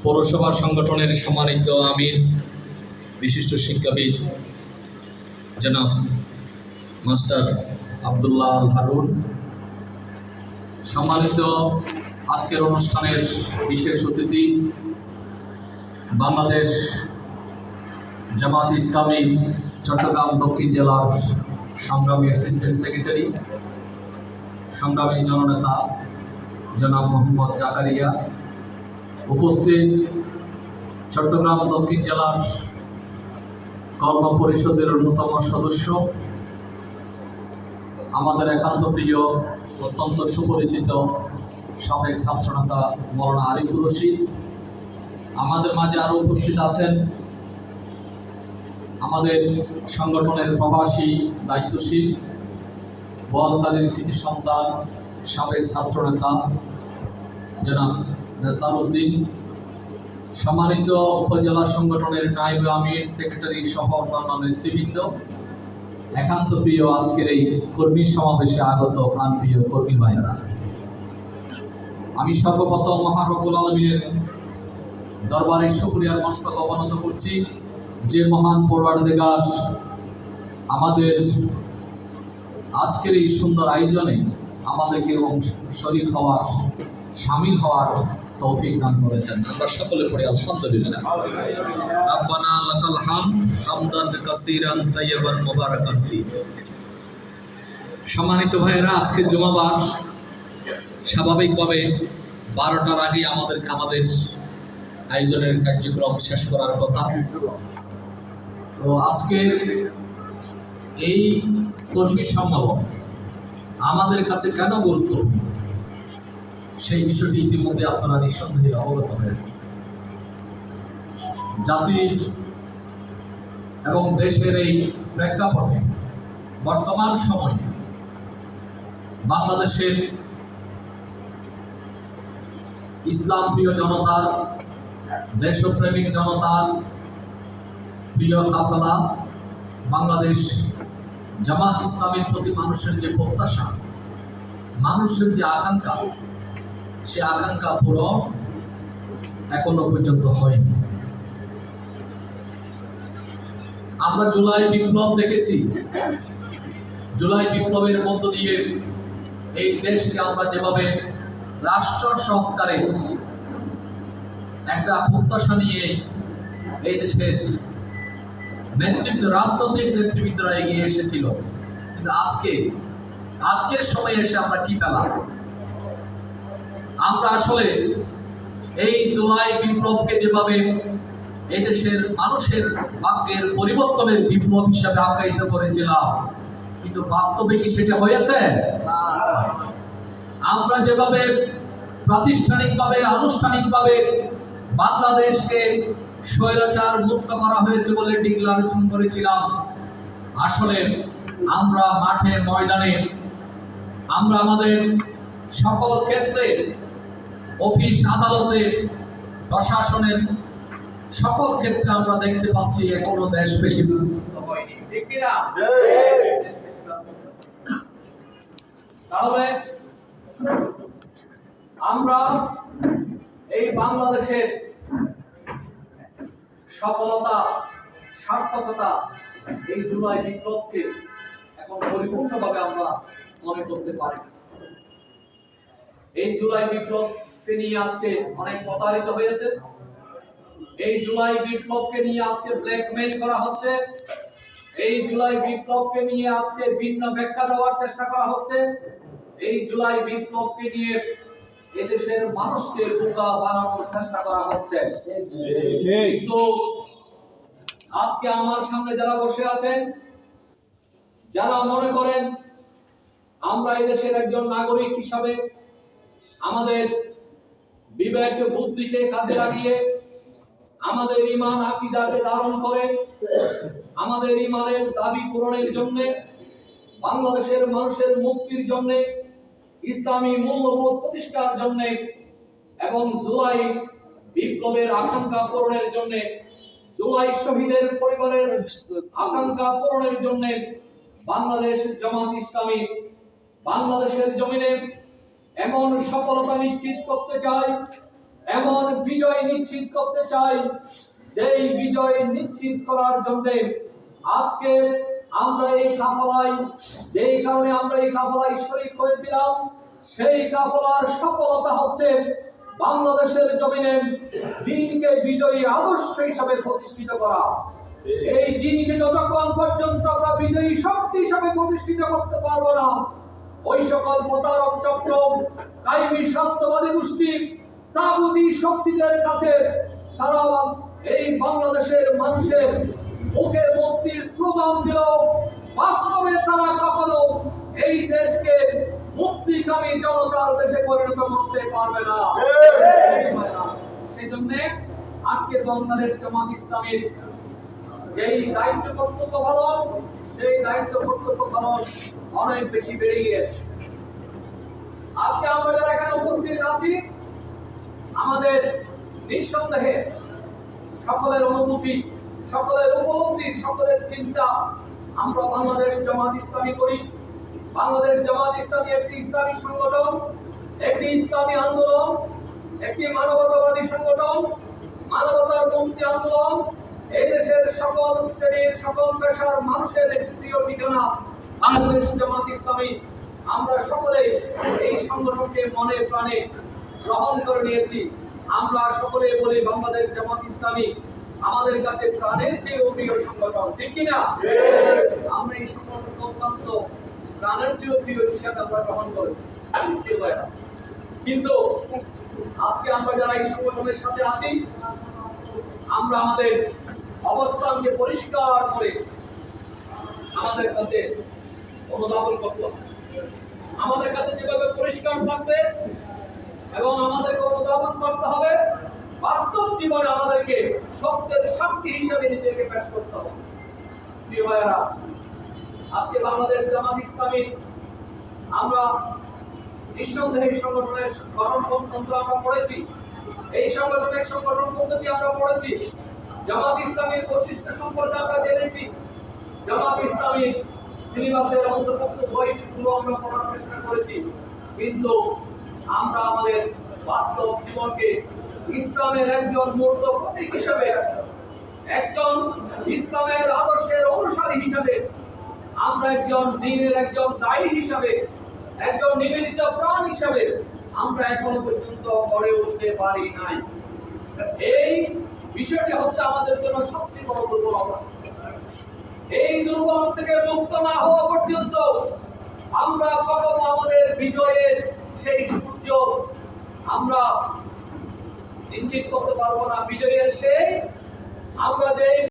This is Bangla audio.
পৌরসভা সংগঠনের সম্মানিত আমির, বিশিষ্ট শিক্ষাবিদ জনাব মাস্টার আব্দুল্লাহ আল হারুন, সম্মানিত আজকের অনুষ্ঠানের বিশেষ অতিথি, বাংলাদেশ জামাত ইসলামী চট্টগ্রাম দক্ষিণ জেলার সংগ্রামী অ্যাসিস্ট্যান্ট সেক্রেটারি, সংগ্রামী জননেতা জনাব মোহাম্মদ জাকারিয়া, উপস্থিত চট্টগ্রাম দক্ষিণ জেলার কর্ম পরিষদের অন্যতম সদস্য, আমাদের একান্ত প্রিয়, অত্যন্ত সুপরিচিত সাবেক ছাত্রনেতা মৌলানা আরিফুর রশিদ, আমাদের মাঝে আরও উপস্থিত আছেন আমাদের সংগঠনের প্রবাসী দায়িত্বশীল, বোয়ালকালীর কৃতি সন্তান, সাবেক ছাত্রনেতা জনাব নেসার উদ্দিন, সম্মানিত উপজেলা সংগঠনের নায়েব আমির, সেক্রেটারি সহ অন্যান্য নেতৃবৃন্দ, একান্ত প্রিয় আজকের এই কর্মী সমাবেশে আগত প্রাণপ্রিয় কর্মী ভাইয়েরা, আমি সর্বপ্রথম মহান রব্বুল আলামিনের দরবারে শুকরিয়ার মস্তক অবনত করছি, যে মহান পরওয়ারদিগার আমাদের আজকের এই সুন্দর আয়োজনে আমাদেরকে শরীক হওয়ার, শামিল হওয়ার তৌফিক দান করেছেন। আমরা সকলে পড়ি আলহামদুলিল্লাহ। রাব্বানা লাকাল হামদ হামদান কাসীরান তাইয়্যিবান মুবারাকান ফি। সম্মানিত ভাইয়েরা, আজকে জুমাবার, স্বাভাবিকভাবে 12টার আগে আমাদের আয়োজনের কার্যক্রম শেষ করার কথা। তো আজকে এই কর্মী সম্মেলন আমাদের কাছে কেন গুরুত্বপূর্ণ, সেই বিষয়টি ইতিমধ্যে আপনারা নিঃসন্দেহে অবগত হয়েছে। জাতির এবং দেশের এই প্রেক্ষাপটে বর্তমান সময়ে বাংলাদেশের ইসলাম প্রিয় জনতার, দেশপ্রেমিক জনতার প্রিয় কাফেলা বাংলাদেশ জামাত ইসলামের প্রতি মানুষের যে প্রত্যাশা, মানুষের যে আকাঙ্ক্ষা, সে আকাঙ্ক্ষা পূরণ এখনো পর্যন্ত হয়নি। আমরা জুলাই বিপ্লব দেখেছি। জুলাই বিপ্লবের মধ্য দিয়ে এই দেশকে আমরা যেভাবে রাষ্ট্র সংস্কারের একটা প্রত্যাশা নিয়ে এই দেশের রাজনৈতিক নেতৃবৃন্দরা এগিয়ে এসেছিল, কিন্তু আজকের সময়ে এসে আমরা কি পেলাম? আমরা আসলে এই জুলাই বিপ্লবকে যেভাবে এই দেশের মানুষের ভাগ্যের পরিবর্তনের বিপ্লব হিসাবে আখ্যায়িত করেছিলাম, কিন্তু বাস্তবে কি সেটা হয়েছে? আমরা যেভাবে প্রাতিষ্ঠানিকভাবে, আনুষ্ঠানিকভাবে বাংলাদেশকে স্বৈরাচার মুক্ত করা হয়েছে বলে ডিক্লারেশন করেছিলাম, আসলে আমরা মাঠে ময়দানে, আমরা আমাদের সকল ক্ষেত্রে, অফিস আদালতে, প্রশাসনের সকল ক্ষেত্রে আমরা দেখতে পাচ্ছি এখনো দেশ বেশি হয়নি। ঠিক কিনা? তাহলে আমরা এই বাংলাদেশের সফলতা, সার্থকতা, এই জুলাই বিপ্লবকে এখন পরিপূর্ণভাবে আমরা মনে করতে পারি। এই জুলাই বিপ্লবকে নিয়ে আজকে অনেক প্রতারিত হয়েছে। এই জুলাই বিপ্লবকে নিয়ে আজকে ব্ল্যাকমেইল করা হচ্ছে। এই জুলাই বিপ্লবকে নিয়ে আজকে ভিন্ন ব্যাখ্যা দেওয়ার চেষ্টা করা হচ্ছে। এই জুলাই বিপ্লবকে নিয়ে এদেশের মানুষকে বোকা বানানোর চেষ্টা করা হচ্ছে। কিন্তু আজকে আমার সামনে যারা বসে আছেন, যারা মনে করেন আমরা এদেশের একজন নাগরিক হিসাবে আমাদের বিবেক বুদ্ধিকে কাজে লাগিয়ে, আমাদের ঈমান আকীদাকে ধারণ করে, আমাদের ঈমানের দাবি পূরণের জন্য, বাংলাদেশের মানুষের মুক্তির জন্য, ইসলামী মূল্যবোধ প্রতিষ্ঠার জন্য এবং জুলাই বিপ্লবের আকাঙ্ক্ষা পূরণের জন্য, জুলাই শহীদের পরিবারের আকাঙ্ক্ষা পূরণের জন্য বাংলাদেশ জামাত ইসলামী বাংলাদেশের জমিনে এমন সফলতা নিশ্চিত করতে চাই, এমন বিজয় নিশ্চিত করতে চাই, যেই বিজয় নিশ্চিত করার জন্য আজকে আমরা এই কাফেলায়, যেই কারণে আমরা এই কাফেলায় শরীক হয়েছিলাম, সেই কাফেলার সফলতা হচ্ছে বাংলাদেশের জমিনে দ্বীনকে বিজয়ী আদর্শ হিসাবে প্রতিষ্ঠিত করা। এই দ্বীনকে যতক্ষণ পর্যন্ত আমরা বিজয়ী শক্তি হিসাবে প্রতিষ্ঠিত করতে পারবো না, ওই সকল প্রতারক চক্র, কায়েমি সত্যবাদী গোষ্ঠী, তাগুতি শক্তিদের কাছে তারা এই বাংলাদেশের মানুষের মুখে মুক্তির স্লোগান দিল, বাস্তবে তারা কখনো এই দেশকে মুক্তিকামী জনতার দেশে পরিণত করতে পারবে না। সেই জন্য আজকে বাংলাদেশ জামাত ইসলামীর যেই দায়িত্ব কর্তব্য পালন, সেই দায়িত্ব কর্তব্য পালন অনেক বেশি বেড়ে গিয়েছে। আজকে আমরা যারা এখানে উপস্থিত আছি, আমাদের নিঃসন্দেহে সকলের অনুভূতি, সকলের উপলব্ধি, সকলের চিন্তা, আমরা বাংলাদেশ জামাত ইসলামী করি। বাংলাদেশ জামাত ইসলামী একটি ইসলামী সংগঠন, একটি ইসলামী আন্দোলন, একটি মানবতাবাদী সংগঠন, মানবতার মুক্তি আন্দোলন। এই দেশের সকল শ্রেণীর, সকল পেশার মানুষের একটি প্রিয় ঠিকানা বাংলাদেশ জামাত ইসলামী। আমরা সকলে এই সংগঠনকে মনে প্রাণে গ্রহণ করে নিয়েছি। আমরা সকলে বলি বাংলাদেশ জামাত ইসলামী আমাদের কাছে প্রাণের চেয়ে প্রিয় সংগঠন, ঠিক কিনা? আমরা এই সংগঠনকে অত্যন্ত প্রাণের চেয়ে প্রিয় হিসাবে আমরা গ্রহণ করেছি। কিন্তু আজকে আমরা যারা এই সংগঠনের সাথে আছি, আমরা আমাদের অবস্থানকে পরিষ্কার করে আমাদের কাছে অনুধাবন করতে হবে। আমাদের কাছে যেভাবে পরিষ্কার থাকবে এবং আমাদেরকে অনুধাবন করতে হবে, বাস্তব জীবনে আমাদেরকে সত্যের সাক্ষী হিসেবে নিজেকে পেশ করতে হবে। প্রিয় ভাইয়েরা, আজকে বাংলাদেশ জামাত ইসলামী আমরা নিঃসন্দেহে সংগঠনের গঠনতন্ত্র আমরা পড়েছি, এই সংগঠনের সংগঠন পদ্ধতি আমরা পড়েছি, জামাত ইসলামীর বৈশিষ্ট্য সম্পর্কে আমরা জেনেছি, জামাত ইসলামীর সিলেবাসের অন্তর্ভুক্ত বইগুলো আমরা পড়ার চেষ্টা করেছি। কিন্তু আমরা আমাদের বাস্তব জীবনকে ইসলামের একজন মূর্ত প্রতীক হিসেবে, একজন ইসলামের আদর্শের অনুসারী হিসেবে, আমরা একজন দ্বীনের একজন দায়ী হিসেবে, একজন নিবেদিত প্রাণ হিসেবে আমরা এখনো পর্যন্ত গড়ে উঠতে পারি নাই। এই বিষয়টি হচ্ছে আমাদের জন্য সবচেয়ে বড় দুর্বলতা। এই দুর্বলতা থেকে মুক্ত না হওয়া পর্যন্ত আমরা কখনো আমাদের বিজয়ের সেই সূর্য আমরা নিশ্চিত করতে পারবো না। বিজয়ের সেই আমরা যে